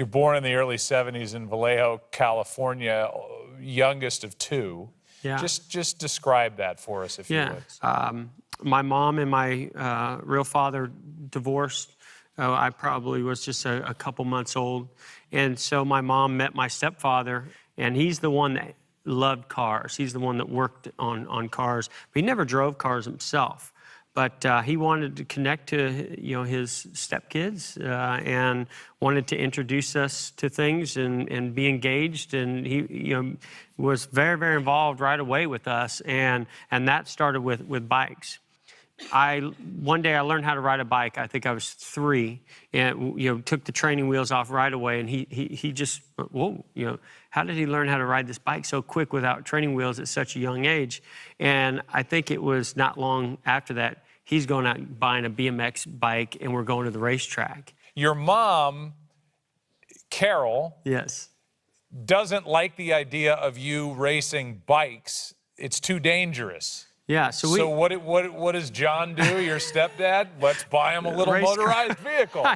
You're born in the early 70s in Vallejo, California, youngest of two. Yeah. Just describe that for us, if you would. My mom and my real father divorced. I probably was just a couple months old. And so my mom met my stepfather, and he's the one that loved cars. He's the one that worked on cars. But he never drove cars himself. But he wanted to connect to his stepkids and wanted to introduce us to things and be engaged. And he was very, very involved right away with us. And that started with bikes. One day I learned how to ride a bike. I think I was 3, and took the training wheels off right away. And he just, whoa, how did he learn how to ride this bike so quick without training wheels at such a young age? And I think it was not long after that he's going out and buying a BMX bike, and we're going to the racetrack. Your mom, Carol, yes, doesn't like the idea of you racing bikes. It's too dangerous. Yeah, so what does John do, your stepdad? Let's buy him a little motorized vehicle.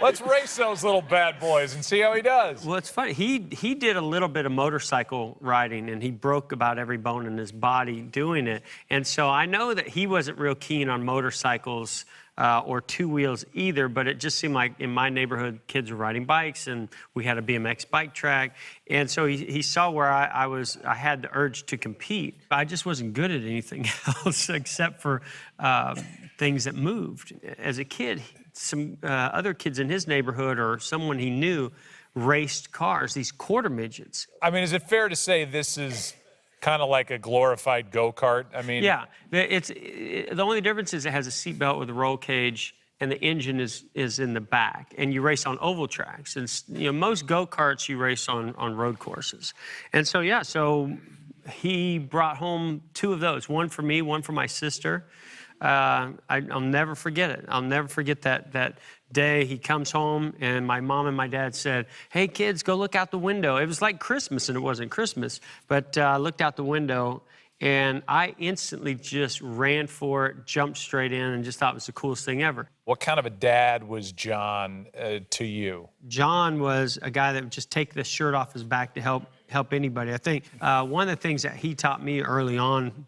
Let's race those little bad boys and see how he does. Well, it's funny. He did a little bit of motorcycle riding, and he broke about every bone in his body doing it. And so I know that he wasn't real keen on motorcycles or 2 wheels either, but it just seemed like in my neighborhood, kids were riding bikes, and we had a BMX bike track. And so he saw where I had the urge to compete. I just wasn't good at anything else except for things that moved. As a kid, some other kids in his neighborhood or someone he knew raced cars, these quarter midgets. I mean, is it fair to say this is kind of like a glorified go-kart? I mean, yeah, the only difference is it has a seatbelt with a roll cage, and the engine is in the back, and you race on oval tracks. And most go-karts you race on road courses. And so so he brought home 2 of those, one for me, one for my sister. I'll never forget it. I'll never forget that day he comes home, and my mom and my dad said, "Hey, kids, go look out the window." It was like Christmas, and it wasn't Christmas, but I looked out the window, and I instantly just ran for it, jumped straight in, and just thought it was the coolest thing ever. What kind of a dad was John to you? John was a guy that would just take the shirt off his back to help anybody. I think one of the things that he taught me early on,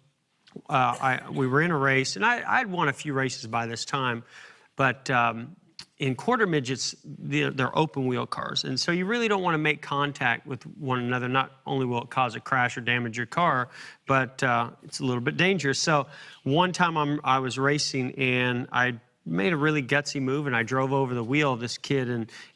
we were in a race, and I'd won a few races by this time, but in quarter midgets, they're open wheel cars. And so you really don't want to make contact with one another. Not only will it cause a crash or damage your car, but it's a little bit dangerous. So one time I was racing, and I made a really gutsy move, and I drove over the wheel of this kid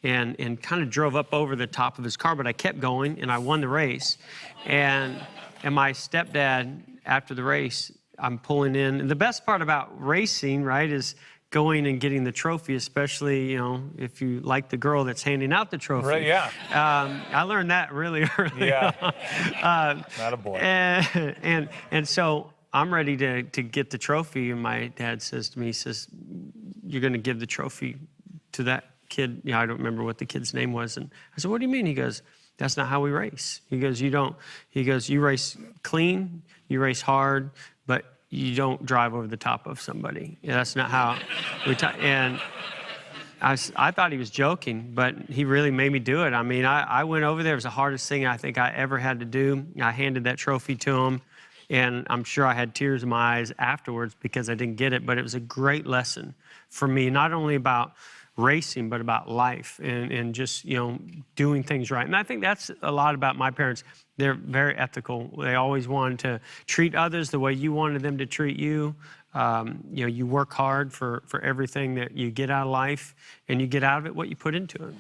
and kind of drove up over the top of his car, but I kept going, and I won the race. And my stepdad, after the race, I'm pulling in. And the best part about racing, right, is going and getting the trophy, especially, if you like the girl that's handing out the trophy. Right, yeah. I learned that really early. Yeah. Not a boy. And so I'm ready to get the trophy, and my dad says to me, he says, "You're going to give the trophy to that kid." I don't remember what the kid's name was. And I said, "What do you mean?" He goes, "That's not how we race." He goes, "You race clean, you race hard, but you don't drive over the top of somebody." That's not how we talk. And I thought he was joking, but he really made me do it. I mean, I went over there. It was the hardest thing I think I ever had to do. I handed that trophy to him, and I'm sure I had tears in my eyes afterwards because I didn't get it, but it was a great lesson for me, not only about racing, but about life and just, doing things right. And I think that's a lot about my parents. They're very ethical. They always wanted to treat others the way you wanted them to treat you. You work hard for everything that you get out of life, and you get out of it what you put into it.